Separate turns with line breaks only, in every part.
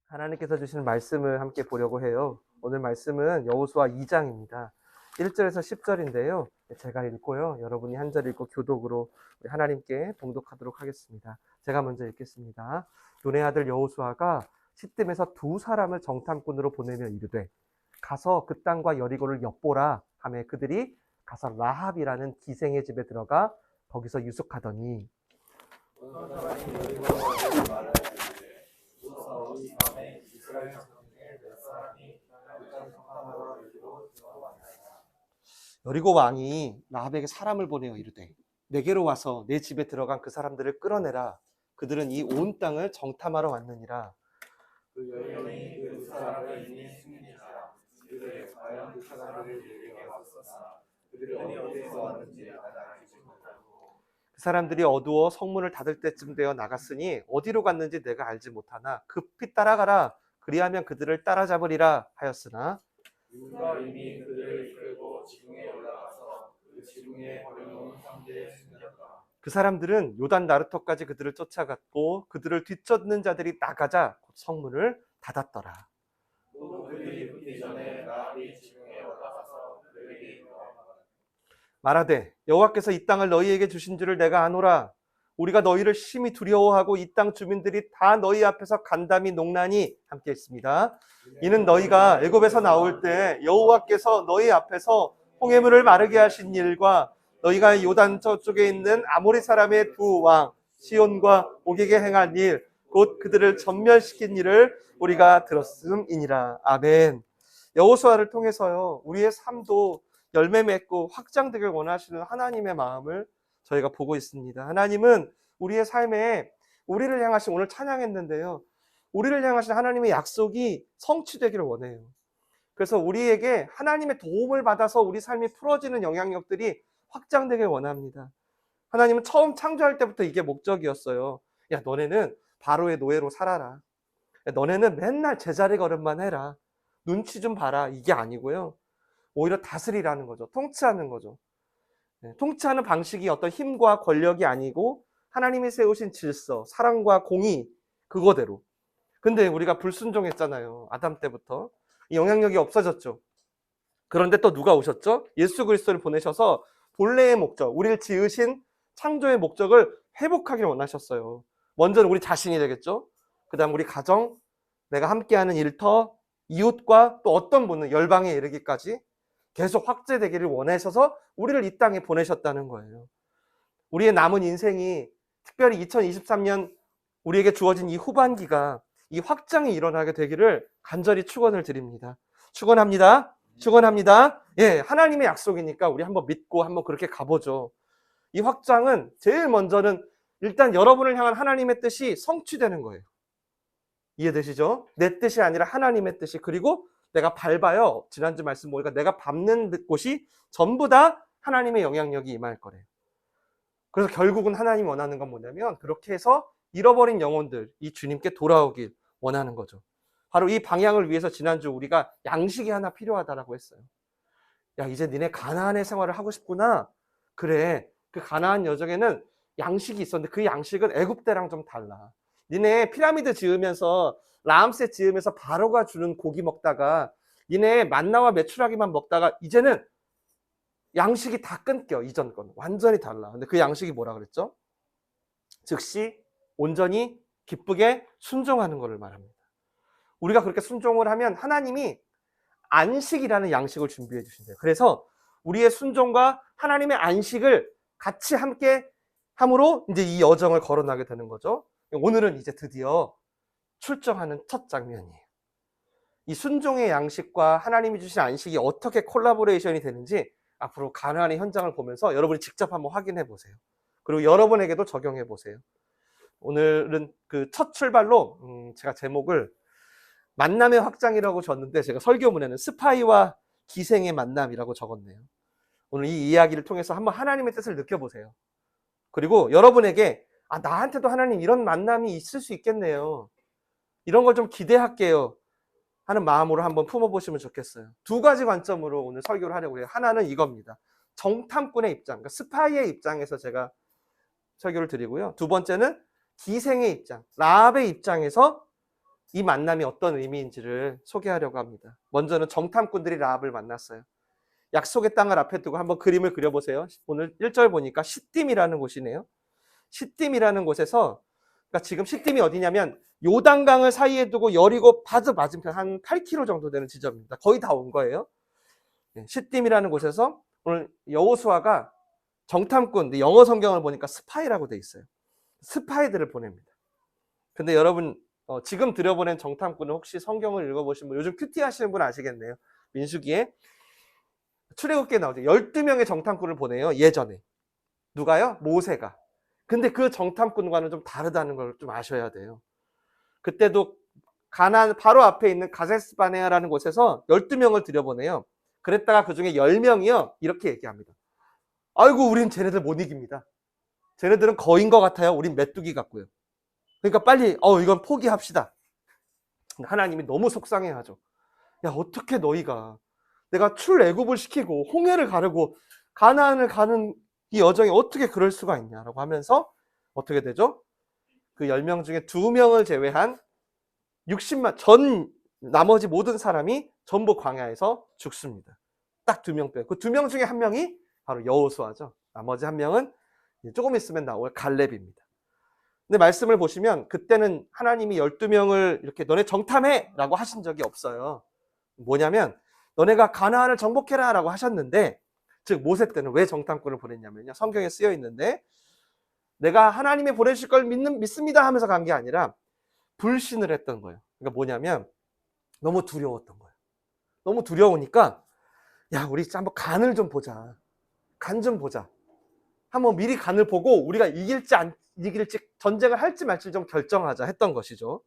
하나님께서 주신 말씀을 함께 보려고 해요. 오늘 말씀은 여호수아 2장입니다. 1절에서 10절인데요. 제가 읽고요. 여러분이 한 절 읽고 교독으로 하나님께 봉독하도록 하겠습니다. 제가 먼저 읽겠습니다. 눈의 아들 여호수아가 시뜸에서 두 사람을 정탐꾼으로 보내며 이르되 가서 그 땅과 여리고를 엿보라 하며 그들이 가서 라합이라는 기생의 집에 들어가 거기서 유숙하더니 여리고 왕이 라합에게 사람을 보내어 이르되 내게로 와서 내 집에 들어간 그 사람들을 끌어내라. 그들은 이 온 땅을 정탐하러 왔느니라.
그 여인이 그 두 사람을 이미 숨기니라. 그들의 과연 그 사람들을 내게 왔었으나 그들이 어디에서 왔는지 알지 못하고
그 사람들이 어두워 성문을 닫을 때쯤 되어 나갔으니 어디로 갔는지 내가 알지 못하나 급히 따라가라. 그리하면 그들을 따라잡으리라 하였으나
누가 이미 그들을 이끌고 지붕에 올라가서 그 지붕에 버려놓은 상자에 숨겼다.
그 사람들은 요단 나루터까지 그들을 쫓아갔고 그들을 뒤쫓는 자들이 나가자 곧 성문을 닫았더라.
또 그들이 붙기 전에 라합이 지붕에 올라가서 그들에게
말하되 여호와께서 이 땅을 너희에게 주신 줄을 내가 아노라. 우리가 너희를 심히 두려워하고 이 땅 주민들이 다 너희 앞에서 간담이 농나니 함께 있습니다. 이는 너희가 애굽에서 나올 때 여호와께서 너희 앞에서 홍해물을 마르게 하신 일과 너희가 요단 저쪽에 있는 아모리 사람의 두 왕 시온과 옥에게 행한 일 곧 그들을 전멸시킨 일을 우리가 들었음이니라. 아멘. 여호수아를 통해서요 우리의 삶도 열매 맺고 확장되길 원하시는 하나님의 마음을 저희가 보고 있습니다. 하나님은 우리의 삶에 우리를 향하신, 오늘 찬양했는데요, 우리를 향하신 하나님의 약속이 성취되기를 원해요. 그래서 우리에게 하나님의 도움을 받아서 우리 삶이 풀어지는 영향력들이 확장되길 원합니다. 하나님은 처음 창조할 때부터 이게 목적이었어요. 야, 너네는 바로의 노예로 살아라. 야, 너네는 맨날 제자리 걸음만 해라. 눈치 좀 봐라. 이게 아니고요. 오히려 다스리라는 거죠. 통치하는 거죠. 통치하는 방식이 어떤 힘과 권력이 아니고 하나님이 세우신 질서, 사랑과 공의, 그거대로. 근데 우리가 불순종했잖아요. 아담 때부터. 이 영향력이 없어졌죠. 그런데 또 누가 오셨죠? 예수 그리스도를 보내셔서 본래의 목적, 우리를 지으신 창조의 목적을 회복하기를 원하셨어요. 먼저는 우리 자신이 되겠죠. 그 다음 우리 가정, 내가 함께하는 일터, 이웃과 또 어떤 분은 열방에 이르기까지 계속 확대되기를 원하셔서 우리를 이 땅에 보내셨다는 거예요. 우리의 남은 인생이 특별히 2023년 우리에게 주어진 이 후반기가 이 확장이 일어나게 되기를 간절히 축원을 드립니다. 축원합니다. 축원합니다. 예, 하나님의 약속이니까 우리 한번 믿고 한번 그렇게 가보죠. 이 확장은 제일 먼저는 일단 여러분을 향한 하나님의 뜻이 성취되는 거예요. 이해되시죠? 내 뜻이 아니라 하나님의 뜻이. 그리고 내가 밟아요. 지난주 말씀 보니까 내가 밟는 곳이 전부 다 하나님의 영향력이 임할 거래요. 그래서 결국은 하나님이 원하는 건 뭐냐면 그렇게 해서 잃어버린 영혼들, 이 주님께 돌아오길 원하는 거죠. 바로 이 방향을 위해서 지난주 우리가 양식이 하나 필요하다라고 했어요. 야, 이제 니네 가나안의 생활을 하고 싶구나. 그래, 그 가나안 여정에는 양식이 있었는데 그 양식은 애굽 때랑 좀 달라. 니네 피라미드 지으면서 라암셋 지으면서 바로가 주는 고기 먹다가 니네 만나와 메추라기만 먹다가 이제는 양식이 다 끊겨. 이전 건 완전히 달라. 근데 그 양식이 뭐라 그랬죠? 즉시 온전히 기쁘게 순종하는 것을 말합니다. 우리가 그렇게 순종을 하면 하나님이 안식이라는 양식을 준비해 주신대요. 그래서 우리의 순종과 하나님의 안식을 같이 함께 함으로 이제 이 여정을 걸어나게 되는 거죠. 오늘은 이제 드디어 출정하는 첫 장면이에요. 이 순종의 양식과 하나님이 주신 안식이 어떻게 콜라보레이션이 되는지 앞으로 가나안의 현장을 보면서 여러분이 직접 한번 확인해 보세요. 그리고 여러분에게도 적용해 보세요. 오늘은 그 첫 출발로 제가 제목을 만남의 확장이라고 줬는데 제가 설교문에는 스파이와 기생의 만남이라고 적었네요. 오늘 이 이야기를 통해서 한번 하나님의 뜻을 느껴보세요. 그리고 여러분에게 나한테도 하나님 이런 만남이 있을 수 있겠네요. 이런 걸 좀 기대할게요 하는 마음으로 한번 품어보시면 좋겠어요. 두 가지 관점으로 오늘 설교를 하려고 해요. 하나는 이겁니다. 정탐꾼의 입장, 그러니까 스파이의 입장에서 제가 설교를 드리고요. 두 번째는 기생의 입장, 라합의 입장에서 이 만남이 어떤 의미인지를 소개하려고 합니다. 먼저는 정탐꾼들이 라합을 만났어요. 약속의 땅을 앞에 두고 한번 그림을 그려보세요. 오늘 1절 보니까 시딤이라는 곳이네요. 시딤이라는 곳에서, 그러니까 지금 시딤이 어디냐면 요단강을 사이에 두고 여리고 바로 맞은편 한 8km 정도 되는 지점입니다. 거의 다 온 거예요. 시딤이라는 곳에서 오늘 여호수아가 정탐꾼, 영어 성경을 보니까 스파이라고 돼 있어요. 스파이들을 보냅니다. 근데 여러분 지금 들여보낸 정탐꾼은 혹시 성경을 읽어보신 분, 요즘 큐티 하시는 분 아시겠네요. 민수기에 출애굽기에 나오죠. 12명의 정탐꾼을 보내요. 예전에. 누가요? 모세가. 근데 그 정탐꾼과는 좀 다르다는 걸 좀 아셔야 돼요. 그때도 가나안 바로 앞에 있는 가데스 바네아라는 곳에서 12명을 들여보내요. 그랬다가 그 중에 10명이요. 이렇게 얘기합니다. 아이고, 우린 쟤네들 못 이깁니다. 쟤네들은 거인 것 같아요. 우린 메뚜기 같고요. 그러니까 빨리 이건 포기합시다. 하나님이 너무 속상해하죠. 야, 어떻게 너희가 내가 출애굽을 시키고 홍해를 가르고 가나안을 가는 이 여정이 어떻게 그럴 수가 있냐라고 하면서 어떻게 되죠? 그 10명 중에 2명을 제외한 60만 전 나머지 모든 사람이 전부 광야에서 죽습니다. 딱 2명 빼고 그 2명 중에 1명이 바로 여호수아죠. 나머지 1명은 조금 있으면 나올 갈렙입니다. 근데 말씀을 보시면 그때는 하나님이 12명을 이렇게 너네 정탐해 라고 하신 적이 없어요. 뭐냐면 너네가 가나안을 정복해라 라고 하셨는데, 즉 모세 때는 왜 정탐꾼을 보냈냐면요, 성경에 쓰여 있는데 내가 하나님이 보내실 걸 믿습니다 하면서 간 게 아니라 불신을 했던 거예요. 그러니까 뭐냐면 너무 두려웠던 거예요. 너무 두려우니까 야, 우리 한번 간을 좀 보자. 간 좀 보자. 한번 미리 간을 보고 우리가 이길지 안 이길지, 전쟁을 할지 말지 좀 결정하자 했던 것이죠.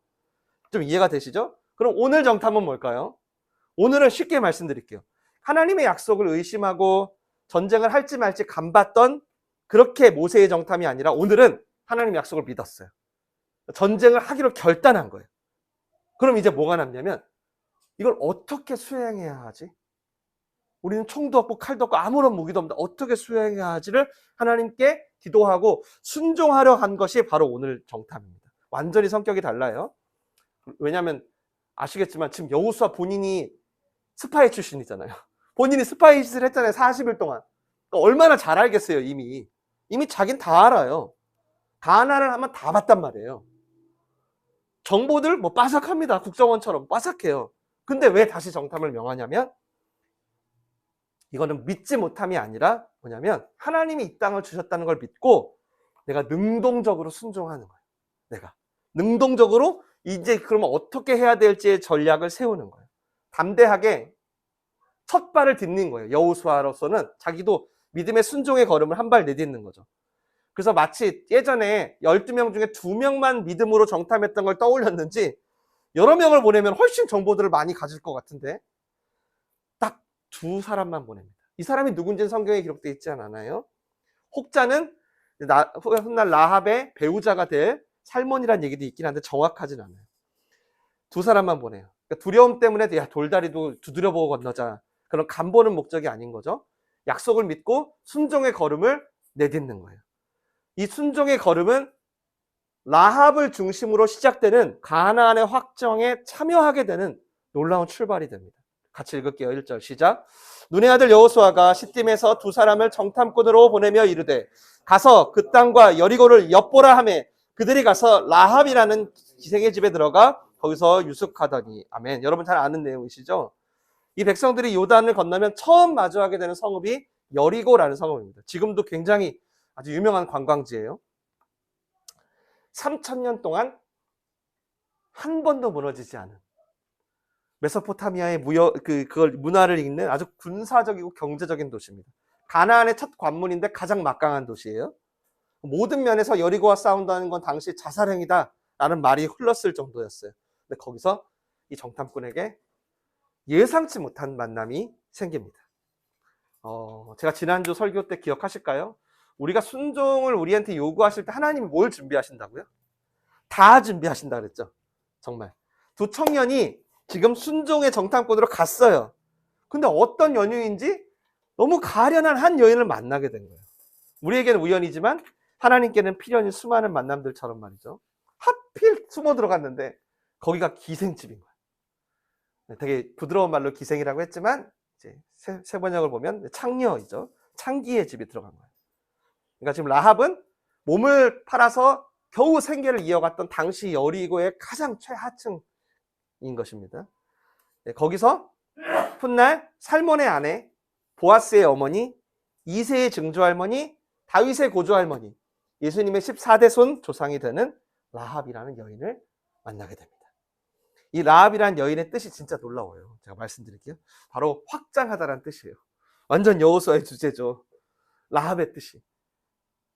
좀 이해가 되시죠? 그럼 오늘 정탐은 뭘까요? 오늘은 쉽게 말씀드릴게요. 하나님의 약속을 의심하고 전쟁을 할지 말지 간봤던 그렇게 모세의 정탐이 아니라 오늘은 하나님의 약속을 믿었어요. 전쟁을 하기로 결단한 거예요. 그럼 이제 뭐가 남냐면 이걸 어떻게 수행해야 하지? 우리는 총도 없고 칼도 없고 아무런 무기도 없는데 어떻게 수행해야 하지를 하나님께 기도하고 순종하려 한 것이 바로 오늘 정탐입니다. 완전히 성격이 달라요. 왜냐하면 아시겠지만 지금 여호수아 본인이 스파이 출신이잖아요. 본인이 스파이 짓을 했잖아요. 40일 동안. 그러니까 얼마나 잘 알겠어요. 이미 자긴 다 알아요. 가나안을 하면 다 봤단 말이에요. 정보들 뭐 빠삭합니다. 국정원처럼 빠삭해요. 근데 왜 다시 정탐을 명하냐면 이거는 믿지 못함이 아니라 뭐냐면 하나님이 이 땅을 주셨다는 걸 믿고 내가 능동적으로 순종하는 거예요. 내가 능동적으로 이제 그러면 어떻게 해야 될지의 전략을 세우는 거예요. 담대하게 첫 발을 딛는 거예요. 여호수아로서는 자기도 믿음의 순종의 걸음을 한 발 내딛는 거죠. 그래서 마치 예전에 12명 중에 2명만 믿음으로 정탐했던 걸 떠올렸는지 여러 명을 보내면 훨씬 정보들을 많이 가질 것 같은데 딱 2사람만 보냅니다. 이 사람이 누군지는 성경에 기록되어 있지 않아요. 혹자는 훗날 라합의 배우자가 될 살몬이라는 얘기도 있긴 한데 정확하진 않아요. 2사람만 보내요. 그러니까 두려움 때문에 야, 돌다리도 두드려보고 건너자. 그런 간보는 목적이 아닌 거죠. 약속을 믿고 순종의 걸음을 내딛는 거예요. 이 순종의 걸음은 라합을 중심으로 시작되는 가나안의 확정에 참여하게 되는 놀라운 출발이 됩니다. 같이 읽을게요. 1절 시작. 눈의 아들 여호수아가 시딤에서 2사람을 정탐꾼으로 보내며 이르되 가서 그 땅과 여리고를 엿보라 하매 그들이 가서 라합이라는 기생의 집에 들어가 거기서 유숙하더니. 아멘. 여러분 잘 아는 내용이시죠? 이 백성들이 요단을 건너면 처음 마주하게 되는 성읍이 여리고라는 성읍입니다. 지금도 굉장히 아주 유명한 관광지예요. 3000년 동안 한 번도 무너지지 않은 메소포타미아의 그걸 문화를 잇는 아주 군사적이고 경제적인 도시입니다. 가나안의 첫 관문인데 가장 막강한 도시예요. 모든 면에서 여리고와 싸운다는 건 당시 자살행위다라는 말이 흘렀을 정도였어요. 근데 거기서 이 정탐꾼에게 예상치 못한 만남이 생깁니다. 제가 지난주 설교 때 기억하실까요? 우리가 순종을 우리한테 요구하실 때 하나님이 뭘 준비하신다고요? 다 준비하신다 그랬죠. 정말 2 청년이 지금 순종의 정탐꾼으로 갔어요. 근데 어떤 연유인지 너무 가련한 한 여인을 만나게 된 거예요. 우리에게는 우연이지만 하나님께는 필연인 수많은 만남들처럼 말이죠. 하필 숨어 들어갔는데 거기가 기생집인 거예요. 되게 부드러운 말로 기생이라고 했지만 이제 세 번역을 보면 창녀이죠. 창기의 집이 들어간 거예요. 그러니까 지금 라합은 몸을 팔아서 겨우 생계를 이어갔던 당시 여리고의 가장 최하층인 것입니다. 거기서 훗날 살몬의 아내, 보아스의 어머니, 이새의 증조할머니, 다윗의 고조할머니, 예수님의 14대 손 조상이 되는 라합이라는 여인을 만나게 됩니다. 이 라합이라는 여인의 뜻이 진짜 놀라워요. 제가 말씀드릴게요. 바로 확장하다라는 뜻이에요. 완전 여호수아의 주제죠. 라합의 뜻이.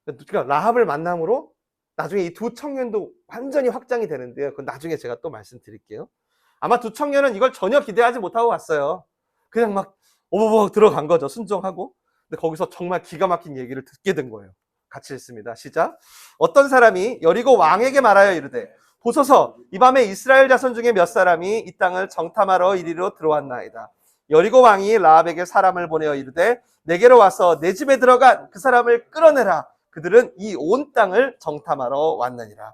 그러니까 라합을 만남으로 나중에 이 두 청년도 완전히 확장이 되는데요. 그건 나중에 제가 또 말씀드릴게요. 아마 두 청년은 이걸 전혀 기대하지 못하고 왔어요. 그냥 막 오버버 들어간 거죠. 순종하고. 근데 거기서 정말 기가 막힌 얘기를 듣게 된 거예요. 같이 읽습니다. 시작. 어떤 사람이 여리고 왕에게 말하여 이르되 보소서 이 밤에 이스라엘 자손 중에 몇 사람이 이 땅을 정탐하러 이리로 들어왔나이다. 여리고 왕이 라합에게 사람을 보내어 이르되 내게로 와서 내 집에 들어간 그 사람을 끌어내라. 그들은 이 온 땅을 정탐하러 왔느니라.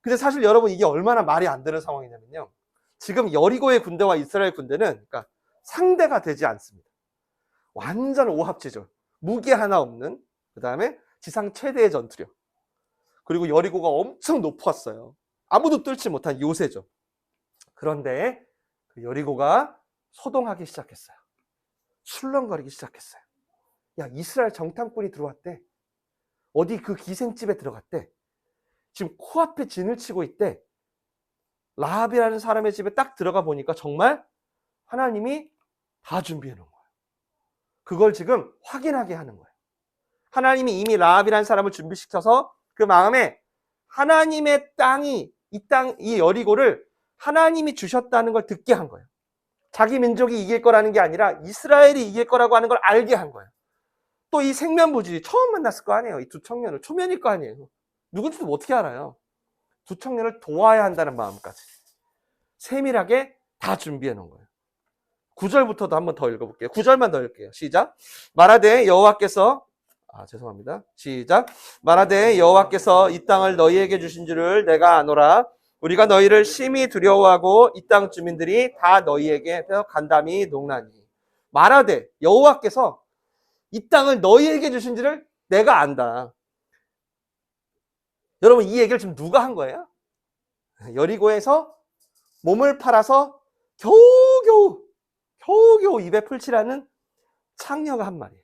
근데 사실 여러분 이게 얼마나 말이 안 되는 상황이냐면요. 지금 여리고의 군대와 이스라엘 군대는 그러니까 상대가 되지 않습니다. 완전 오합지졸. 무기 하나 없는, 그 다음에 지상 최대의 전투력. 그리고 여리고가 엄청 높았어요. 아무도 뚫지 못한 요새죠. 그런데 그 여리고가 소동하기 시작했어요. 술렁거리기 시작했어요. 야, 이스라엘 정탐꾼이 들어왔대. 어디 그 기생집에 들어갔대. 지금 코앞에 진을 치고 있대. 라합이라는 사람의 집에 딱 들어가 보니까 정말 하나님이 다 준비해 놓은 거예요. 그걸 지금 확인하게 하는 거예요. 하나님이 이미 라합이라는 사람을 준비시켜서 그 마음에 하나님의 땅이 이 여리고를 하나님이 주셨다는 걸 듣게 한 거예요. 자기 민족이 이길 거라는 게 아니라 이스라엘이 이길 거라고 하는 걸 알게 한 거예요. 또 이 생면부지 처음 만났을 거 아니에요. 이 두 청년을 초면일 거 아니에요. 누군지도 어떻게 알아요. 두 청년을 도와야 한다는 마음까지 세밀하게 다 준비해 놓은 거예요. 9절부터도 한번 더 읽어볼게요. 9절만 더 읽을게요. 시작. 말하되 여호와께서 죄송합니다. 시작. 말하되 여호와께서 이 땅을 너희에게 주신 줄을 내가 아노라. 우리가 너희를 심히 두려워하고 이 땅 주민들이 다 너희에게 간담이 농나니. 말하되 여호와께서 이 땅을 너희에게 주신 줄을 내가 안다. 여러분 이 얘기를 지금 누가 한 거예요? 여리고에서 몸을 팔아서 겨우겨우 입에 풀칠하는 창녀가 한 말이에요.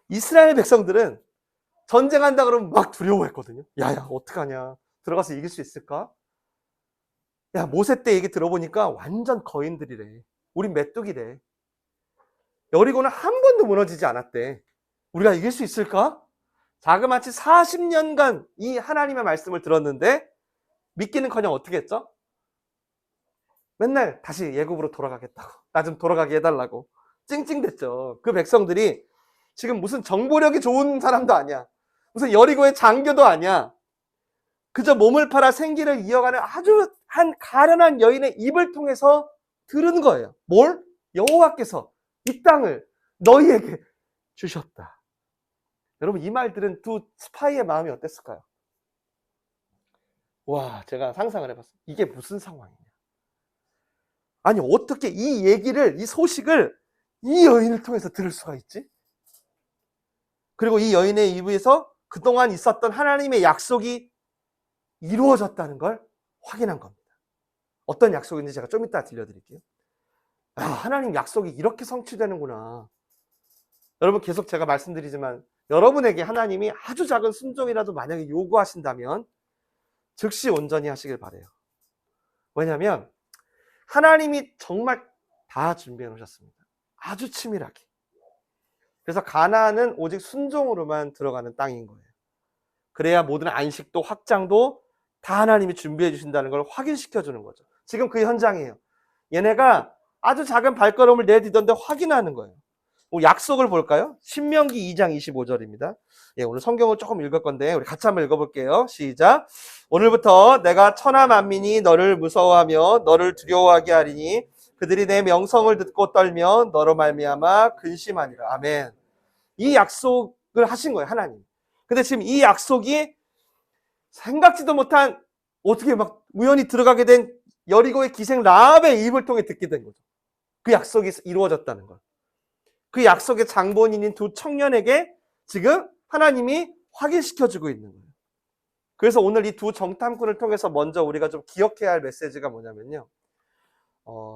이스라엘 백성들은 전쟁한다 그러면 막 두려워했거든요. 야야 어떡하냐. 들어가서 이길 수 있을까? 야 모세 때 얘기 들어보니까 완전 거인들이래. 우린 메뚜기래. 여리고는 한 번도 무너지지 않았대. 우리가 이길 수 있을까? 자그마치 40년간 이 하나님의 말씀을 들었는데 믿기는커녕 어떻게 했죠? 맨날 다시 예굽으로 돌아가겠다고. 나 좀 돌아가게 해달라고. 찡찡댔죠. 그 백성들이 지금 무슨 정보력이 좋은 사람도 아니야. 무슨 여리고의 장교도 아니야. 그저 몸을 팔아 생기를 이어가는 아주 한 가련한 여인의 입을 통해서 들은 거예요. 뭘? 여호와께서 이 땅을 너희에게 주셨다. 여러분 이 말들은 두 스파이의 마음이 어땠을까요? 와, 제가 상상을 해봤어요. 이게 무슨 상황이냐. 아니 어떻게 이 얘기를, 이 소식을 이 여인을 통해서 들을 수가 있지? 그리고 이 여인의 입에서 그동안 있었던 하나님의 약속이 이루어졌다는 걸 확인한 겁니다. 어떤 약속인지 제가 좀 이따 들려드릴게요. 하나님 약속이 이렇게 성취되는구나. 여러분 계속 제가 말씀드리지만 여러분에게 하나님이 아주 작은 순종이라도 만약에 요구하신다면 즉시 온전히 하시길 바라요. 왜냐하면 하나님이 정말 다 준비해 놓으셨습니다. 아주 치밀하게. 그래서 가나안은 오직 순종으로만 들어가는 땅인 거예요. 그래야 모든 안식도 확장도 다 하나님이 준비해 주신다는 걸 확인시켜 주는 거죠. 지금 그 현장이에요. 얘네가 아주 작은 발걸음을 내디던데 확인하는 거예요. 약속을 볼까요? 신명기 2장 25절입니다. 예, 오늘 성경을 조금 읽을 건데 우리 같이 한번 읽어볼게요. 시작. 오늘부터 내가 천하 만민이 너를 무서워하며 너를 두려워하게 하리니 그들이 내 명성을 듣고 떨며 너로 말미암아 근심하니라. 아멘. 이 약속을 하신 거예요, 하나님. 근데 지금 이 약속이 생각지도 못한 어떻게 막 우연히 들어가게 된 여리고의 기생 라합의 입을 통해 듣게 된 거죠. 그 약속이 이루어졌다는 걸. 그 약속의 장본인인 두 청년에게 지금 하나님이 확인시켜주고 있는 거예요. 그래서 오늘 이 두 정탐꾼을 통해서 먼저 우리가 좀 기억해야 할 메시지가 뭐냐면요.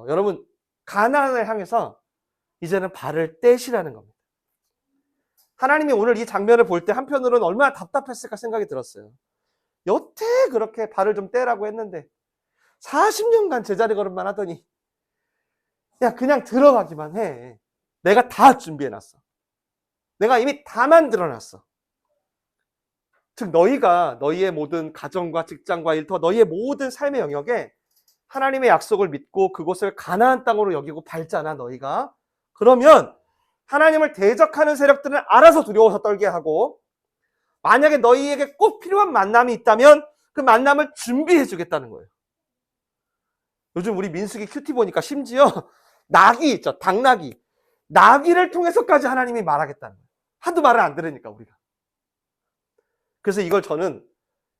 여러분, 가나안을 향해서 이제는 발을 떼시라는 겁니다. 하나님이 오늘 이 장면을 볼 때 한편으로는 얼마나 답답했을까 생각이 들었어요. 여태 그렇게 발을 좀 떼라고 했는데 40년간 제자리 걸음만 하더니 야, 그냥 들어가기만 해. 내가 다 준비해놨어. 내가 이미 다 만들어놨어. 즉 너희가 너희의 모든 가정과 직장과 일터, 너희의 모든 삶의 영역에 하나님의 약속을 믿고 그곳을 가나안 땅으로 여기고 밟잖아, 너희가. 그러면 하나님을 대적하는 세력들은 알아서 두려워서 떨게 하고, 만약에 너희에게 꼭 필요한 만남이 있다면 그 만남을 준비해 주겠다는 거예요. 요즘 우리 민수기 큐티 보니까 심지어 낙이 있죠, 당나귀. 나귀를 통해서까지 하나님이 말하겠다는 거예요. 하도 말을 안 들으니까 우리가. 그래서 이걸 저는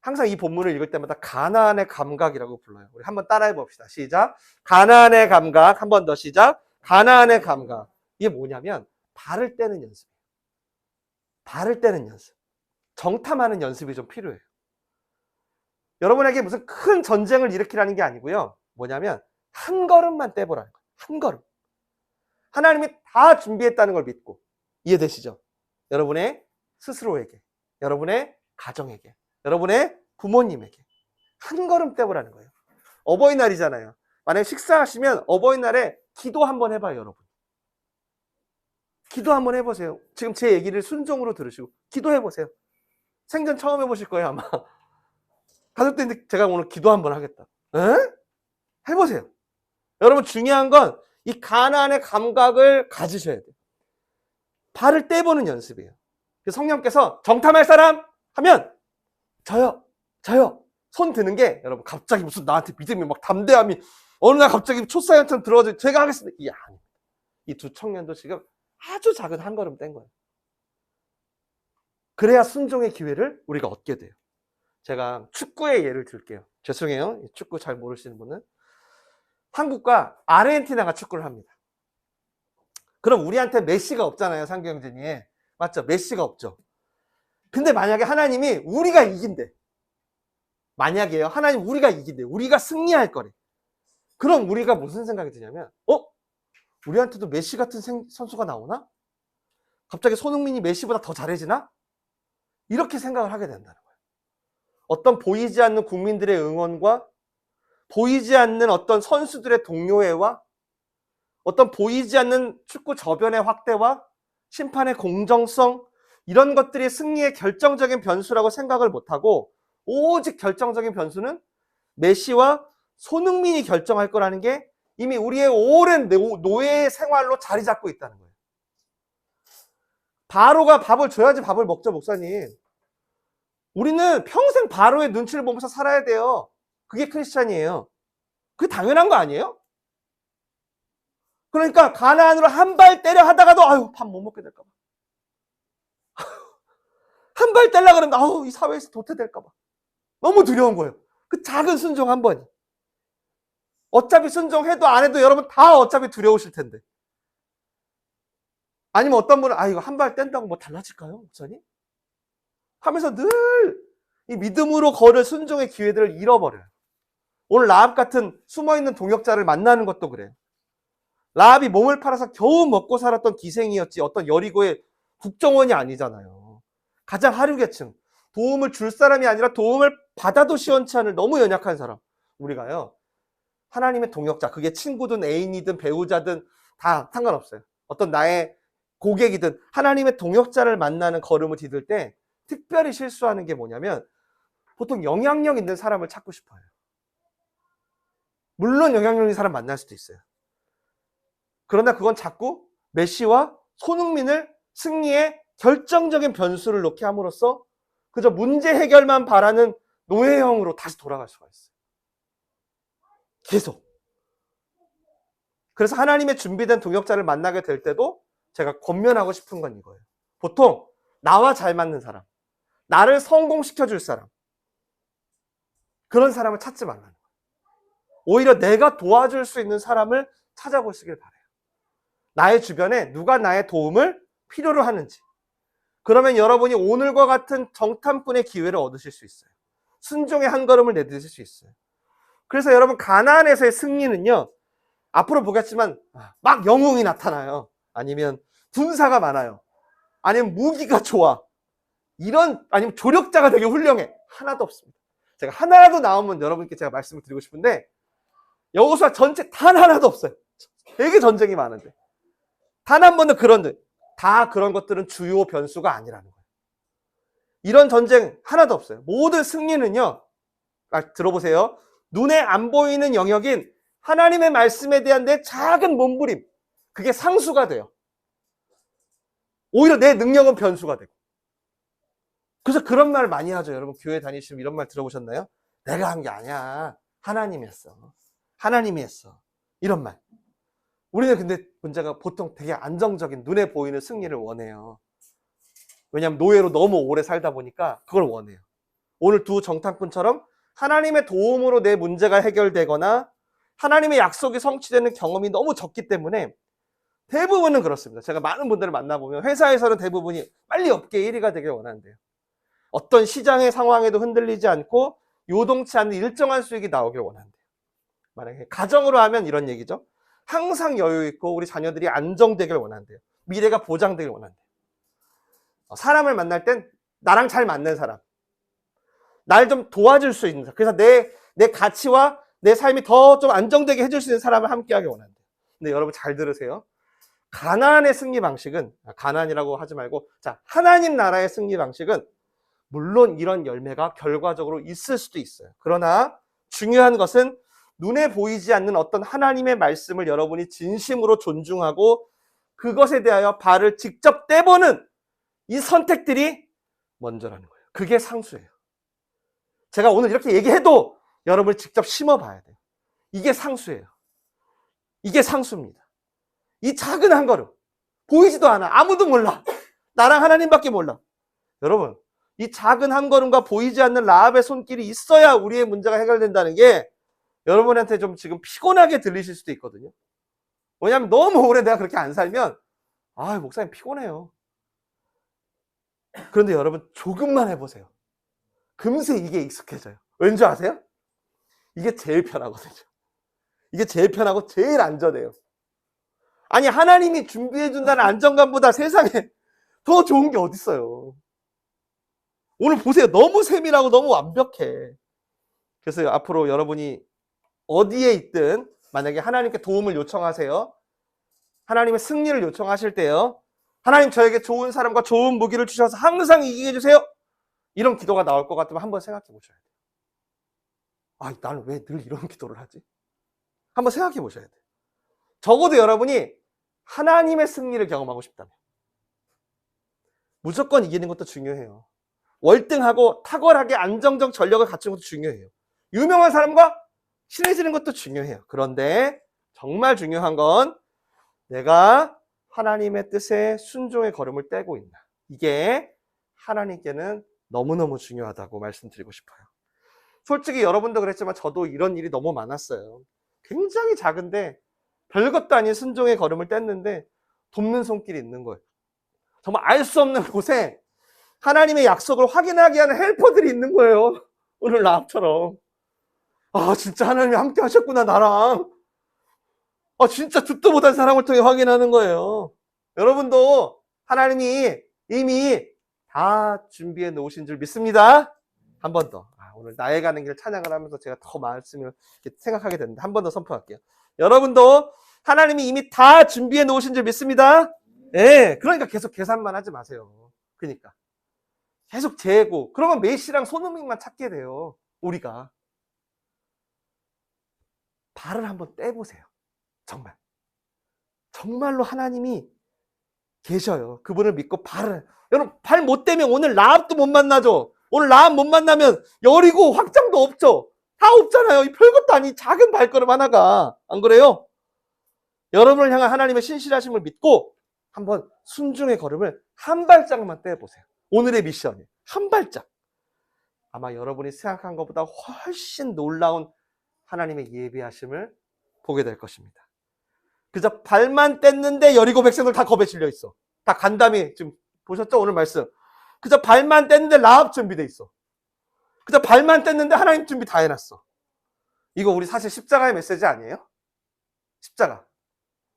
항상 이 본문을 읽을 때마다 가나안의 감각이라고 불러요. 우리 한번 따라해 봅시다. 시작. 가나안의 감각. 한 번 더 시작. 가나안의 감각. 이게 뭐냐면 발을 떼는 연습이에요. 발을 떼는 연습. 정탐하는 연습이 좀 필요해요. 여러분에게 무슨 큰 전쟁을 일으키라는 게 아니고요. 뭐냐면 한 걸음만 떼보라는 거예요. 한 걸음. 하나님이 다 준비했다는 걸 믿고. 이해되시죠? 여러분의 스스로에게, 여러분의 가정에게, 여러분의 부모님에게 한 걸음 떼보라는 거예요. 어버이날이잖아요. 만약에 식사하시면 어버이날에 기도 한번 해봐요, 여러분. 기도 한번 해보세요. 지금 제 얘기를 순종으로 들으시고 기도해보세요. 생전 처음 해보실 거예요, 아마. 가족들인데 제가 오늘 기도 한번 하겠다. 에? 해보세요. 여러분, 중요한 건 이 가나안의 감각을 가지셔야 돼요. 발을 떼보는 연습이에요. 성령께서 정탐할 사람 하면 저요 손 드는 게 여러분 갑자기 무슨 나한테 믿음이 막 담대함이 어느 날 갑자기 초사연처럼 들어가지고 제가 하겠습니다. 이 두 청년도 지금 아주 작은 한 걸음 뗀 거예요. 그래야 순종의 기회를 우리가 얻게 돼요. 제가 축구의 예를 들게요. 죄송해요. 축구 잘 모르시는 분은. 한국과 아르헨티나가 축구를 합니다. 그럼 우리한테 메시가 없잖아요, 상경진이. 맞죠? 메시가 없죠. 근데 만약에 하나님이 우리가 이긴대. 만약에요. 하나님 우리가 이긴대. 우리가 승리할 거래. 그럼 우리가 무슨 생각이 드냐면 우리한테도 메시 같은 선수가 나오나? 갑자기 손흥민이 메시보다 더 잘해지나? 이렇게 생각을 하게 된다는 거예요. 어떤 보이지 않는 국민들의 응원과 보이지 않는 어떤 선수들의 동료애와 어떤 보이지 않는 축구 저변의 확대와 심판의 공정성, 이런 것들이 승리의 결정적인 변수라고 생각을 못하고 오직 결정적인 변수는 메시와 손흥민이 결정할 거라는 게 이미 우리의 오랜 노예 생활로 자리 잡고 있다는 거예요. 바로가 밥을 줘야지 밥을 먹죠, 목사님. 우리는 평생 바로의 눈치를 보면서 살아야 돼요. 그게 크리스찬이에요. 그게 당연한 거 아니에요? 그러니까 가나안으로 한 발 때려 하다가도 아유, 밥 못 먹게 될까 봐. 한 발 떼려고 그러면 아우, 이 사회에서 도태될까 봐. 너무 두려운 거예요. 그 작은 순종 한 번이. 어차피 순종해도 안 해도 여러분 다 어차피 두려우실 텐데. 아니면 어떤 분은 이거 한 발 뗀다고 뭐 달라질까요, 목사님? 하면서 늘 이 믿음으로 걸을 순종의 기회들을 잃어버려요. 오늘 라합 같은 숨어있는 동역자를 만나는 것도 그래요. 라합이 몸을 팔아서 겨우 먹고 살았던 기생이었지 어떤 여리고의 국정원이 아니잖아요. 가장 하류계층, 도움을 줄 사람이 아니라 도움을 받아도 시원치 않을 너무 연약한 사람. 우리가요, 하나님의 동역자, 그게 친구든 애인이든 배우자든 다 상관없어요. 어떤 나의 고객이든 하나님의 동역자를 만나는 걸음을 디딜 때 특별히 실수하는 게 뭐냐면 보통 영향력 있는 사람을 찾고 싶어요. 물론 영향력 있는 사람 만날 수도 있어요. 그러나 그건 자꾸 메시와 손흥민을 승리의 결정적인 변수를 놓게 함으로써 그저 문제 해결만 바라는 노예형으로 다시 돌아갈 수가 있어요. 계속. 그래서 하나님의 준비된 동역자를 만나게 될 때도 제가 권면하고 싶은 건 이거예요. 보통 나와 잘 맞는 사람, 나를 성공시켜 줄 사람, 그런 사람을 찾지 말라는 거예요. 오히려 내가 도와줄 수 있는 사람을 찾아보시길 바라요. 나의 주변에 누가 나의 도움을 필요로 하는지. 그러면 여러분이 오늘과 같은 정탐꾼의 기회를 얻으실 수 있어요. 순종의 한 걸음을 내딛으실 수 있어요. 그래서 여러분, 가나안에서의 승리는요, 앞으로 보겠지만 막 영웅이 나타나요. 아니면 군사가 많아요. 아니면 무기가 좋아. 아니면 조력자가 되게 훌륭해. 하나도 없습니다. 제가 하나라도 나오면 여러분께 제가 말씀을 드리고 싶은데, 여호수아 전체 단 하나도 없어요. 되게 전쟁이 많은데. 단 한 번도 다 그런 것들은 주요 변수가 아니라는 거예요. 이런 전쟁 하나도 없어요. 모든 승리는요, 들어보세요. 눈에 안 보이는 영역인 하나님의 말씀에 대한 내 작은 몸부림, 그게 상수가 돼요. 오히려 내 능력은 변수가 되고. 그래서 그런 말 많이 하죠. 여러분, 교회 다니시면 이런 말 들어보셨나요? 내가 한 게 아니야. 하나님이 했어. 하나님이 했어. 이런 말. 우리는 근데 문제가 보통 되게 안정적인 눈에 보이는 승리를 원해요. 왜냐하면 노예로 너무 오래 살다 보니까 그걸 원해요. 오늘 두 정탐꾼처럼 하나님의 도움으로 내 문제가 해결되거나 하나님의 약속이 성취되는 경험이 너무 적기 때문에 대부분은 그렇습니다. 제가 많은 분들을 만나보면 회사에서는 대부분이 빨리 업계 1위가 되길 원한대요. 어떤 시장의 상황에도 흔들리지 않고 요동치 않는 일정한 수익이 나오길 원한대요. 만약에 가정으로 하면 이런 얘기죠. 항상 여유 있고 우리 자녀들이 안정되길 원한대요. 미래가 보장되길 원한대요. 사람을 만날 땐 나랑 잘 맞는 사람, 날 좀 도와줄 수 있는 사람, 그래서 내 가치와 내 삶이 더 좀 안정되게 해줄 수 있는 사람을 함께하길 원한대요. 근데 여러분 잘 들으세요. 가나안의 승리 방식은, 가나안이라고 하지 말고, 자, 하나님 나라의 승리 방식은 물론 이런 열매가 결과적으로 있을 수도 있어요. 그러나 중요한 것은 눈에 보이지 않는 어떤 하나님의 말씀을 여러분이 진심으로 존중하고 그것에 대하여 발을 직접 떼보는 이 선택들이 먼저라는 거예요. 그게 상수예요. 제가 오늘 이렇게 얘기해도 여러분이 직접 심어봐야 돼요. 이게 상수예요. 이게 상수입니다. 이 작은 한 걸음, 보이지도 않아. 아무도 몰라. 나랑 하나님밖에 몰라. 여러분, 이 작은 한 걸음과 보이지 않는 라합의 손길이 있어야 우리의 문제가 해결된다는 게 여러분한테 좀 지금 피곤하게 들리실 수도 있거든요. 왜냐하면 너무 오래 내가 그렇게 안 살면 목사님 피곤해요. 그런데 여러분 조금만 해보세요. 금세 이게 익숙해져요. 왠지 아세요? 이게 제일 편하거든요. 이게 제일 편하고 제일 안전해요. 아니, 하나님이 준비해준다는 안정감보다 세상에 더 좋은 게 어딨어요. 오늘 보세요. 너무 세밀하고 너무 완벽해. 그래서 앞으로 여러분이 어디에 있든 만약에 하나님께 도움을 요청하세요. 하나님의 승리를 요청하실 때요. 하나님, 저에게 좋은 사람과 좋은 무기를 주셔서 항상 이기게 해주세요. 이런 기도가 나올 것 같으면 한번 생각해 보셔야 돼요. 나는 왜 늘 이런 기도를 하지? 한번 생각해 보셔야 돼요. 적어도 여러분이 하나님의 승리를 경험하고 싶다면 무조건 이기는 것도 중요해요. 월등하고 탁월하게 안정적 전력을 갖춘 것도 중요해요. 유명한 사람과 친해지는 것도 중요해요. 그런데 정말 중요한 건 내가 하나님의 뜻에 순종의 걸음을 떼고 있나. 이게 하나님께는 너무너무 중요하다고 말씀드리고 싶어요. 솔직히 여러분도 그랬지만 저도 이런 일이 너무 많았어요. 굉장히 작은데 별것도 아닌 순종의 걸음을 뗐는데 돕는 손길이 있는 거예요. 정말 알 수 없는 곳에 하나님의 약속을 확인하게 하는 헬퍼들이 있는 거예요. 오늘 라합처럼. 진짜 하나님이 함께 하셨구나, 나랑. 진짜 듣도 못한 사람을 통해 확인하는 거예요. 여러분도 하나님이 이미 다 준비해 놓으신 줄 믿습니다. 한 번 더. 오늘 나의 가는 길 찬양을 하면서 제가 더 말씀을 생각하게 됐는데 한 번 더 선포할게요. 여러분도 하나님이 이미 다 준비해 놓으신 줄 믿습니다. 네, 그러니까 계속 계산만 하지 마세요. 그러니까 계속 재고, 그러면 메시랑 손흥민만 찾게 돼요. 우리가 발을 한번 떼보세요. 정말로 하나님이 계셔요. 그분을 믿고 여러분 발 못 떼면 오늘 라합도 못 만나죠. 오늘 라합 못 만나면 여리고 확장도 없죠. 다 없잖아요. 이 별것도 아닌 작은 발걸음 하나가. 안 그래요? 여러분을 향한 하나님의 신실하심을 믿고 한번 순종의 걸음을 한 발짝만 떼보세요. 오늘의 미션이에요. 한 발짝. 아마 여러분이 생각한 것보다 훨씬 놀라운 하나님의 예비하심을 보게 될 것입니다. 그저 발만 뗐는데 여리고 백성들 다 겁에 질려 있어. 다 간담이, 지금 보셨죠? 오늘 말씀. 그저 발만 뗐는데 라합 준비돼 있어. 그저 발만 뗐는데 하나님 준비 다 해놨어. 이거 우리 사실 십자가의 메시지 아니에요? 십자가.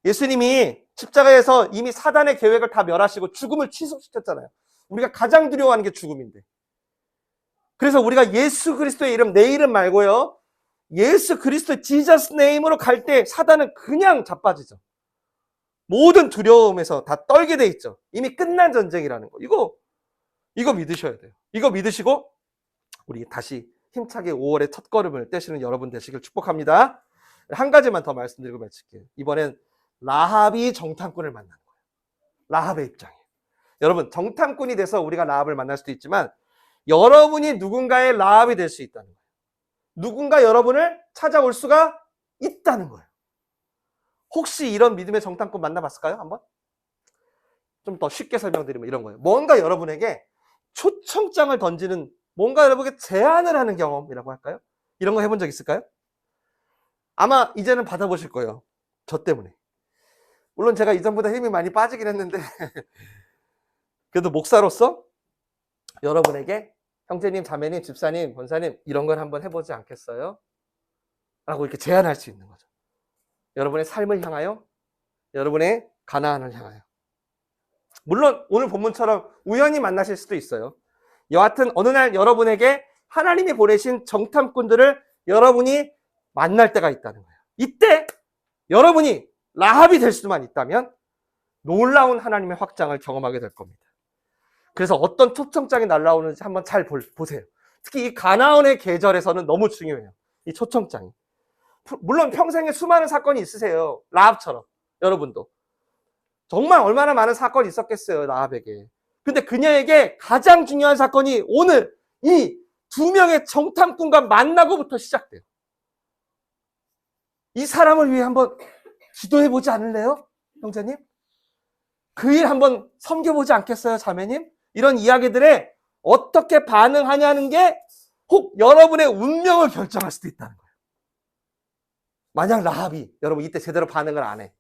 예수님이 십자가에서 이미 사단의 계획을 다 멸하시고 죽음을 취소시켰잖아요. 우리가 가장 두려워하는 게 죽음인데. 그래서 우리가 예수 그리스도의 이름, 내 이름 말고요, 예수 그리스도의 지저스 네임으로 갈 때 사단은 그냥 자빠지죠. 모든 두려움에서 다 떨게 돼 있죠. 이미 끝난 전쟁이라는 거. 이거 믿으셔야 돼요. 이거 믿으시고 우리 다시 힘차게 5월의 첫 걸음을 떼시는 여러분 되시길 축복합니다. 한 가지만 더 말씀드리고 마칠게요. 이번엔 라합이 정탐꾼을 만난 거예요. 라합의 입장이에요. 여러분, 정탐꾼이 돼서 우리가 라합을 만날 수도 있지만 여러분이 누군가의 라합이 될 수 있다는 거예요. 누군가 여러분을 찾아올 수가 있다는 거예요. 혹시 이런 믿음의 정탐꾼 만나봤을까요? 한번? 좀 더 쉽게 설명드리면 이런 거예요. 뭔가 여러분에게 초청장을 던지는, 뭔가 여러분에게 제안을 하는 경험이라고 할까요? 이런 거 해본 적 있을까요? 아마 이제는 받아보실 거예요. 저 때문에. 물론 제가 이전보다 힘이 많이 빠지긴 했는데 그래도 목사로서 여러분에게 형제님, 자매님, 집사님, 권사님 이런 걸 한번 해보지 않겠어요? 라고 이렇게 제안할 수 있는 거죠. 여러분의 삶을 향하여, 여러분의 가나안을 향하여. 물론 오늘 본문처럼 우연히 만나실 수도 있어요. 여하튼 어느 날 여러분에게 하나님이 보내신 정탐꾼들을 여러분이 만날 때가 있다는 거예요. 이때 여러분이 라합이 될 수만 있다면 놀라운 하나님의 확장을 경험하게 될 겁니다. 그래서 어떤 초청장이 날라오는지 한번 잘 보세요. 특히 이 가나안의 계절에서는 너무 중요해요. 이 초청장이. 물론 평생에 수많은 사건이 있으세요. 라합처럼. 여러분도. 정말 얼마나 많은 사건이 있었겠어요. 라합에게. 근데 그녀에게 가장 중요한 사건이 오늘 이 두 명의 정탐꾼과 만나고부터 시작돼요. 이 사람을 위해 한번 기도해보지 않을래요? 형제님? 그 일 한번 섬겨보지 않겠어요? 자매님? 이런 이야기들에 어떻게 반응하냐는 게 혹 여러분의 운명을 결정할 수도 있다는 거예요. 만약 라합이 여러분 이때 제대로 반응을 안 해.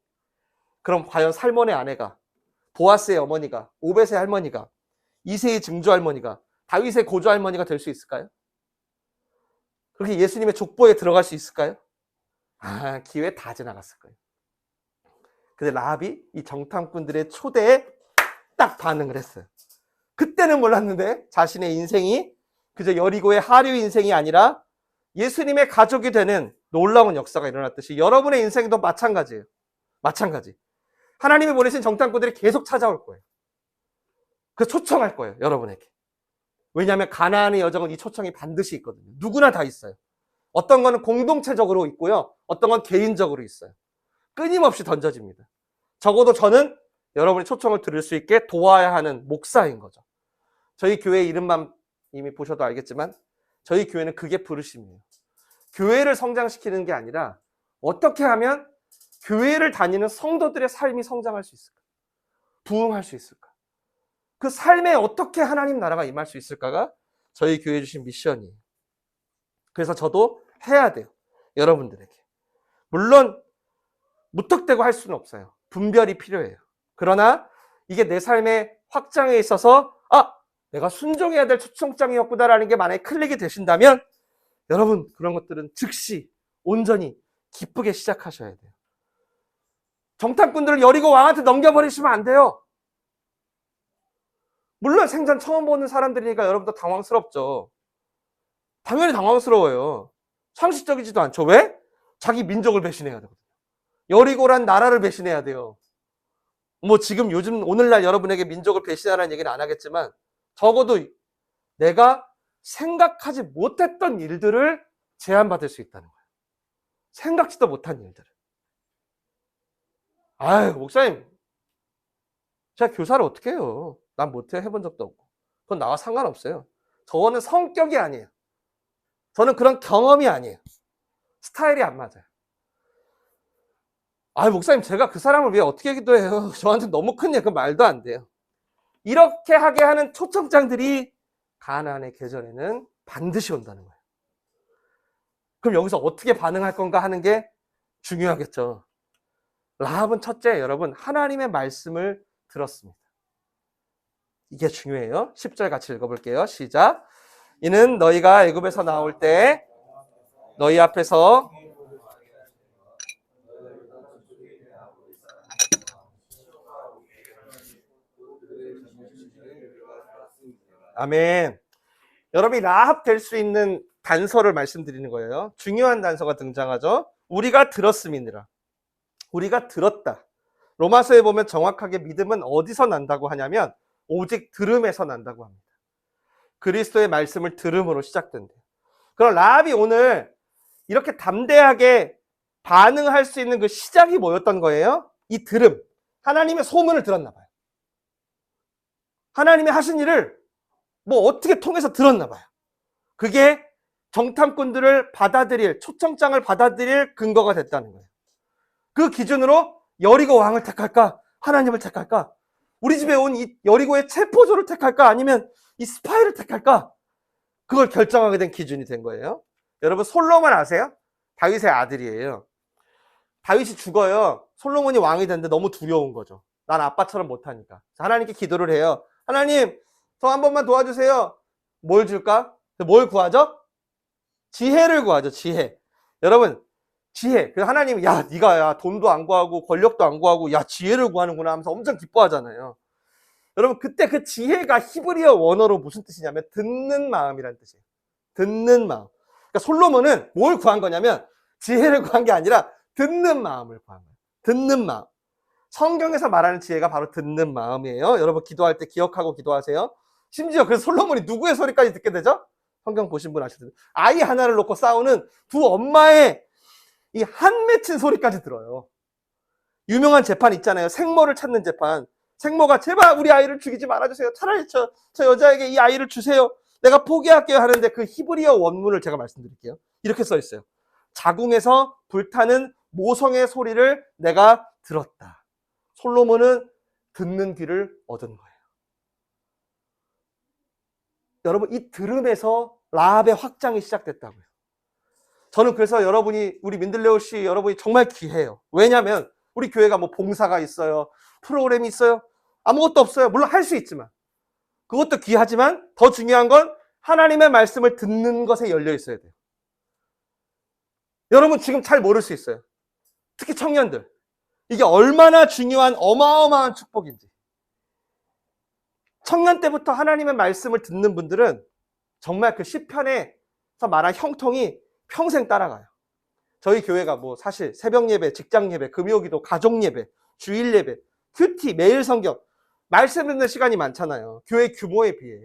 그럼 과연 살몬의 아내가, 보아스의 어머니가, 오벳의 할머니가, 이새의 증조 할머니가, 다윗의 고조 할머니가 될 수 있을까요? 그렇게 예수님의 족보에 들어갈 수 있을까요? 기회 다 지나갔을 거예요. 근데 라합이 이 정탐꾼들의 초대에 딱 반응을 했어요. 그때는 몰랐는데 자신의 인생이 그저 여리고의 하류 인생이 아니라 예수님의 가족이 되는 놀라운 역사가 일어났듯이 여러분의 인생도 마찬가지예요. 마찬가지. 하나님이 보내신 정탐꾼들이 계속 찾아올 거예요. 그래서 초청할 거예요. 여러분에게. 왜냐하면 가나안의 여정은 이 초청이 반드시 있거든요. 누구나 다 있어요. 어떤 거는 공동체적으로 있고요. 어떤 건 개인적으로 있어요. 끊임없이 던져집니다. 적어도 저는 여러분의 초청을 들을 수 있게 도와야 하는 목사인 거죠. 저희 교회 이름만 이미 보셔도 알겠지만 저희 교회는 그게 부르심이에요. 교회를 성장시키는 게 아니라 어떻게 하면 교회를 다니는 성도들의 삶이 성장할 수 있을까? 부흥할 수 있을까? 그 삶에 어떻게 하나님 나라가 임할 수 있을까가 저희 교회에 주신 미션이에요. 그래서 저도 해야 돼요. 여러분들에게. 물론 무턱대고 할 수는 없어요. 분별이 필요해요. 그러나 이게 내 삶의 확장에 있어서 내가 순종해야 될 초청장이었구나라는 게 만약에 클릭이 되신다면 여러분 그런 것들은 즉시 온전히 기쁘게 시작하셔야 돼요. 정탐꾼들을 여리고 왕한테 넘겨버리시면 안 돼요. 물론 생전 처음 보는 사람들이니까 여러분도 당황스럽죠. 당연히 당황스러워요. 상식적이지도 않죠. 왜? 자기 민족을 배신해야 되거든요. 여리고란 나라를 배신해야 돼요. 지금 요즘 오늘날 여러분에게 민족을 배신하라는 얘기는 안 하겠지만 적어도 내가 생각하지 못했던 일들을 제한받을 수 있다는 거예요. 생각지도 못한 일들을. 목사님, 제가 교사를 어떻게 해요? 난 못해, 해본 적도 없고. 그건 나와 상관없어요. 저거는 성격이 아니에요. 저는 그런 경험이 아니에요. 스타일이 안 맞아요. 목사님, 제가 그 사람을 위해 어떻게 기도해요? 저한테 너무 큰 일, 그 말도 안 돼요. 이렇게 하게 하는 초청장들이 가나안의 계절에는 반드시 온다는 거예요. 그럼 여기서 어떻게 반응할 건가 하는 게 중요하겠죠. 라합은 첫째, 여러분, 하나님의 말씀을 들었습니다. 이게 중요해요. 10절 같이 읽어볼게요. 시작. 이는 너희가 애굽에서 나올 때 너희 앞에서 아멘. 여러분이 라합 될 수 있는 단서를 말씀드리는 거예요. 중요한 단서가 등장하죠. 우리가 들었음이니라. 우리가 들었다. 로마서에 보면 정확하게 믿음은 어디서 난다고 하냐면 오직 들음에서 난다고 합니다. 그리스도의 말씀을 들음으로 시작된대요. 그럼 라합이 오늘 이렇게 담대하게 반응할 수 있는 그 시작이 뭐였던 거예요? 이 들음. 하나님의 소문을 들었나 봐요. 하나님의 하신 일을 뭐 어떻게 통해서 들었나 봐요. 그게 정탐꾼들을 받아들일, 초청장을 받아들일 근거가 됐다는 거예요. 그 기준으로 여리고 왕을 택할까? 하나님을 택할까? 우리 집에 온 이 여리고의 체포조를 택할까? 아니면 이 스파이를 택할까? 그걸 결정하게 된 기준이 된 거예요. 여러분, 솔로몬 아세요? 다윗의 아들이에요. 다윗이 죽어요. 솔로몬이 왕이 됐는데 너무 두려운 거죠. 난 아빠처럼 못하니까. 하나님께 기도를 해요. 하나님, 저 한 번만 도와주세요. 뭘 줄까? 뭘 구하죠? 지혜를 구하죠. 지혜. 여러분, 지혜. 그래서 하나님이 네가 돈도 안 구하고 권력도 안 구하고 지혜를 구하는구나 하면서 엄청 기뻐하잖아요. 여러분, 그때 그 지혜가 히브리어 원어로 무슨 뜻이냐면 듣는 마음이라는 뜻이에요. 듣는 마음. 그러니까 솔로몬은 뭘 구한 거냐면 지혜를 구한 게 아니라 듣는 마음을 구한 거예요. 듣는 마음. 성경에서 말하는 지혜가 바로 듣는 마음이에요. 여러분, 기도할 때 기억하고 기도하세요. 심지어 그래서 솔로몬이 누구의 소리까지 듣게 되죠? 성경 보신 분 아시죠? 아이 하나를 놓고 싸우는 두 엄마의 이 한 맺힌 소리까지 들어요. 유명한 재판 있잖아요. 생모를 찾는 재판. 생모가 제발 우리 아이를 죽이지 말아주세요. 차라리 저 여자에게 이 아이를 주세요. 내가 포기할게요 하는데 그 히브리어 원문을 제가 말씀드릴게요. 이렇게 써 있어요. 자궁에서 불타는 모성의 소리를 내가 들었다. 솔로몬은 듣는 귀를 얻은 거예요. 여러분, 이 들음에서 라합의 확장이 시작됐다고요. 저는 그래서 우리 민들레오씨 여러분이 정말 귀해요. 왜냐하면 우리 교회가 뭐 봉사가 있어요. 프로그램이 있어요. 아무것도 없어요. 물론 할 수 있지만. 그것도 귀하지만 더 중요한 건 하나님의 말씀을 듣는 것에 열려 있어야 돼요. 여러분 지금 잘 모를 수 있어요. 특히 청년들. 이게 얼마나 중요한 어마어마한 축복인지. 청년 때부터 하나님의 말씀을 듣는 분들은 정말 그 시편에서 말한 형통이 평생 따라가요. 저희 교회가 뭐 사실 새벽 예배, 직장 예배, 금요기도, 가족 예배, 주일 예배, 큐티, 매일 성경, 말씀 듣는 시간이 많잖아요. 교회 규모에 비해.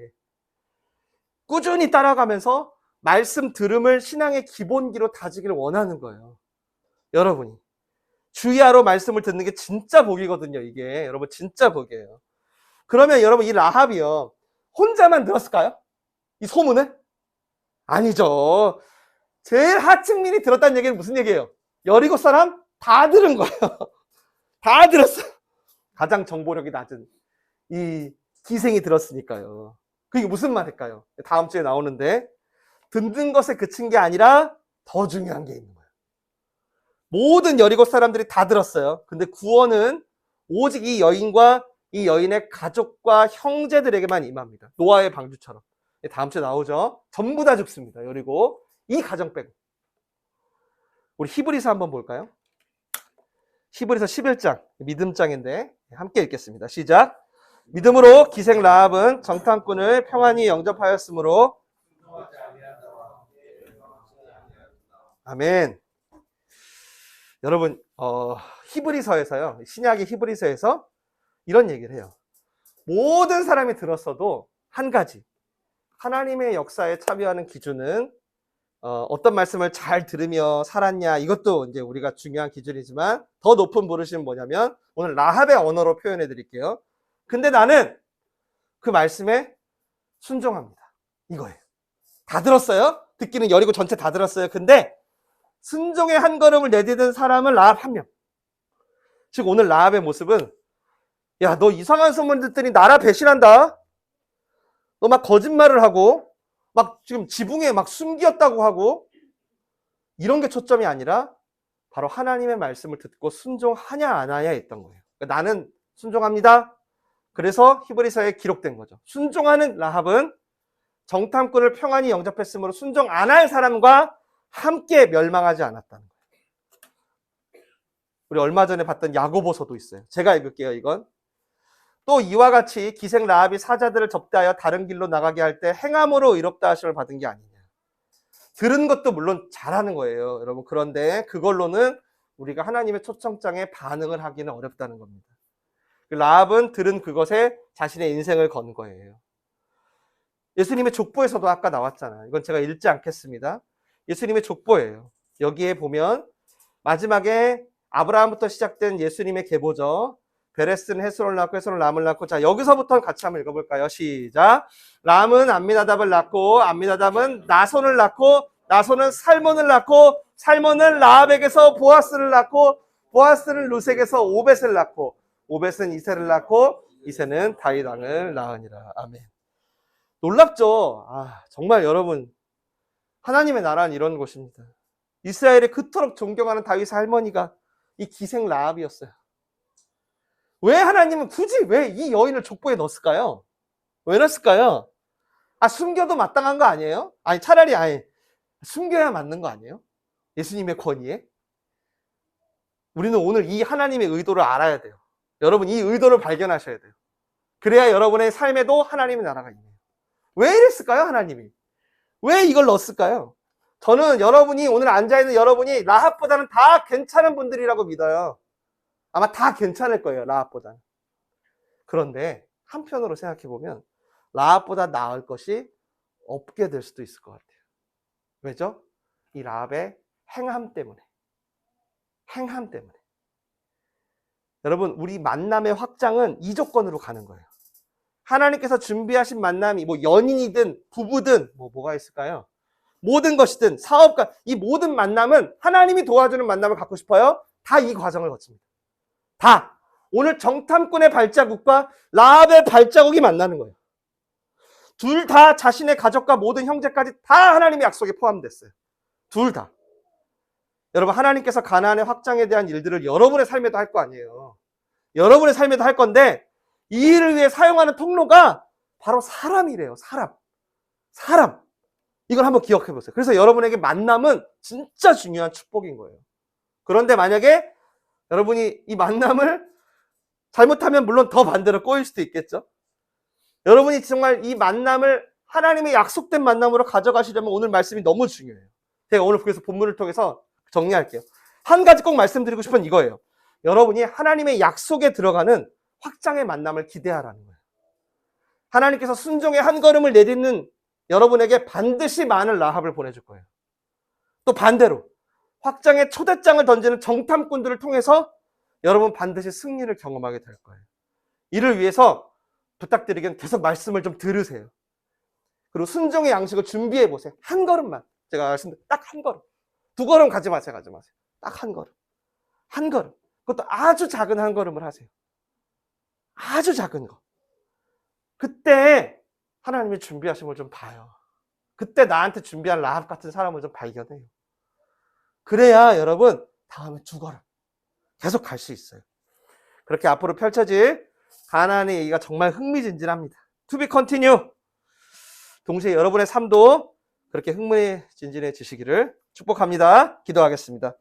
꾸준히 따라가면서 말씀 들음을 신앙의 기본기로 다지기를 원하는 거예요. 여러분이. 주야로 말씀을 듣는 게 진짜 복이거든요, 이게. 여러분, 진짜 복이에요. 그러면 여러분, 이 라합이요. 혼자만 들었을까요? 이 소문을? 아니죠. 제일 하층민이 들었다는 얘기는 무슨 얘기예요? 여리고 사람 다 들은 거예요. 다 들었어. 가장 정보력이 낮은 이 기생이 들었으니까요. 그게 무슨 말일까요? 다음 주에 나오는데 듣는 것에 그친 게 아니라 더 중요한 게 있는 거예요. 모든 여리고 사람들이 다 들었어요. 근데 구원은 오직 이 여인과 이 여인의 가족과 형제들에게만 임합니다. 노아의 방주처럼. 다음 주에 나오죠. 전부 다 죽습니다. 여리고 이 가정 빼고. 우리 히브리서 한번 볼까요? 히브리서 11장 믿음장인데 함께 읽겠습니다. 시작. 믿음으로 기생 라합은 정탐꾼을 평안히 영접하였으므로 아멘. 여러분 히브리서에서요. 신약의 히브리서에서 이런 얘기를 해요. 모든 사람이 들었어도 한 가지 하나님의 역사에 참여하는 기준은 어떤 말씀을 잘 들으며 살았냐 이것도 이제 우리가 중요한 기준이지만 더 높은 부르심은 뭐냐면 오늘 라합의 언어로 표현해 드릴게요. 근데 나는 그 말씀에 순종합니다. 이거예요. 다 들었어요. 듣기는 여리고 전체 다 들었어요. 근데 순종의 한 걸음을 내딛은 사람은 라합 한 명. 즉 오늘 라합의 모습은 야, 너 이상한 소문 듣더니 나라 배신한다. 너 막 거짓말을 하고 막 지금 지붕에 막 숨겼다고 하고 이런 게 초점이 아니라 바로 하나님의 말씀을 듣고 순종하냐 안 하냐 했던 거예요. 그러니까 나는 순종합니다. 그래서 히브리서에 기록된 거죠. 순종하는 라합은 정탐꾼을 평안히 영접했으므로 순종 안 할 사람과 함께 멸망하지 않았다는 거예요. 우리 얼마 전에 봤던 야고보서도 있어요. 제가 읽을게요, 이건. 또 이와 같이 기생 라합이 사자들을 접대하여 다른 길로 나가게 할 때 행함으로 의롭다 하심을 받은 게 아니냐. 들은 것도 물론 잘하는 거예요, 여러분. 그런데 그걸로는 우리가 하나님의 초청장에 반응을 하기는 어렵다는 겁니다. 라합은 들은 그것에 자신의 인생을 건 거예요. 예수님의 족보에서도 아까 나왔잖아요. 이건 제가 읽지 않겠습니다. 예수님의 족보예요. 여기에 보면 마지막에 아브라함부터 시작된 예수님의 계보죠. 베레스는 헤스론을 낳고 헤스론은 람을 낳고, 자 여기서부터 같이 한번 읽어볼까요? 시작. 람은 암미나답을 낳고 암미나답은 나손을 낳고 나손은 살몬을 낳고 살몬은 라합에게서 보아스를 낳고 보아스는 루색에서 오벳을 낳고 오벳은 이새를 낳고 이새는 다윗 왕을 낳으니라. 아멘. 놀랍죠? 정말 여러분, 하나님의 나라는 이런 곳입니다. 이스라엘에 그토록 존경하는 다윗의 할머니가 이 기생 라합이었어요. 왜 하나님은 굳이 왜 이 여인을 족보에 넣었을까요? 왜 넣었을까요? 숨겨도 마땅한 거 아니에요? 차라리 숨겨야 맞는 거 아니에요? 예수님의 권위에? 우리는 오늘 이 하나님의 의도를 알아야 돼요. 여러분, 이 의도를 발견하셔야 돼요. 그래야 여러분의 삶에도 하나님의 나라가 있네요. 왜 이랬을까요, 하나님이? 왜 이걸 넣었을까요? 저는 여러분이, 오늘 앉아있는 여러분이 라합보다는 다 괜찮은 분들이라고 믿어요. 아마 다 괜찮을 거예요, 라합보다는. 그런데 한편으로 생각해보면 라합보다 나을 것이 없게 될 수도 있을 것 같아요. 왜죠? 이 라합의 행함 때문에. 행함 때문에. 여러분, 우리 만남의 확장은 이 조건으로 가는 거예요. 하나님께서 준비하신 만남이 연인이든 부부든 뭐가 있을까요? 모든 것이든 사업가, 이 모든 만남은 하나님이 도와주는 만남을 갖고 싶어요? 다 이 과정을 거칩니다. 다. 오늘 정탐꾼의 발자국과 라합의 발자국이 만나는 거예요. 둘 다 자신의 가족과 모든 형제까지 다 하나님의 약속에 포함됐어요. 둘 다. 여러분, 하나님께서 가나안의 확장에 대한 일들을 여러분의 삶에도 할 거 아니에요. 여러분의 삶에도 할 건데 이 일을 위해 사용하는 통로가 바로 사람이래요. 사람. 이걸 한번 기억해 보세요. 그래서 여러분에게 만남은 진짜 중요한 축복인 거예요. 그런데 만약에 여러분이 이 만남을 잘못하면 물론 더 반대로 꼬일 수도 있겠죠. 여러분이 정말 이 만남을 하나님의 약속된 만남으로 가져가시려면 오늘 말씀이 너무 중요해요. 제가 오늘 그래서 본문을 통해서 정리할게요. 한 가지 꼭 말씀드리고 싶은 이거예요. 여러분이 하나님의 약속에 들어가는 확장의 만남을 기대하라는 거예요. 하나님께서 순종의 한 걸음을 내딛는 여러분에게 반드시 많은 라합을 보내줄 거예요. 또 반대로 확장의 초대장을 던지는 정탐꾼들을 통해서 여러분 반드시 승리를 경험하게 될 거예요. 이를 위해서 부탁드리기는 계속 말씀을 좀 들으세요. 그리고 순종의 양식을 준비해 보세요. 한 걸음만. 제가 말씀드린 딱 한 걸음. 2걸음 가지 마세요. 딱 한 걸음. 한 걸음. 그것도 아주 작은 한 걸음을 하세요. 아주 작은 거. 그때 하나님이 준비하신 걸 좀 봐요. 그때 나한테 준비한 라합 같은 사람을 좀 발견해요. 그래야 여러분 다음에 2걸음 계속 갈 수 있어요. 그렇게 앞으로 펼쳐질 가나안의 얘기가 정말 흥미진진합니다. To be continue. 동시에 여러분의 삶도 그렇게 흥미진진해지시기를 축복합니다. 기도하겠습니다.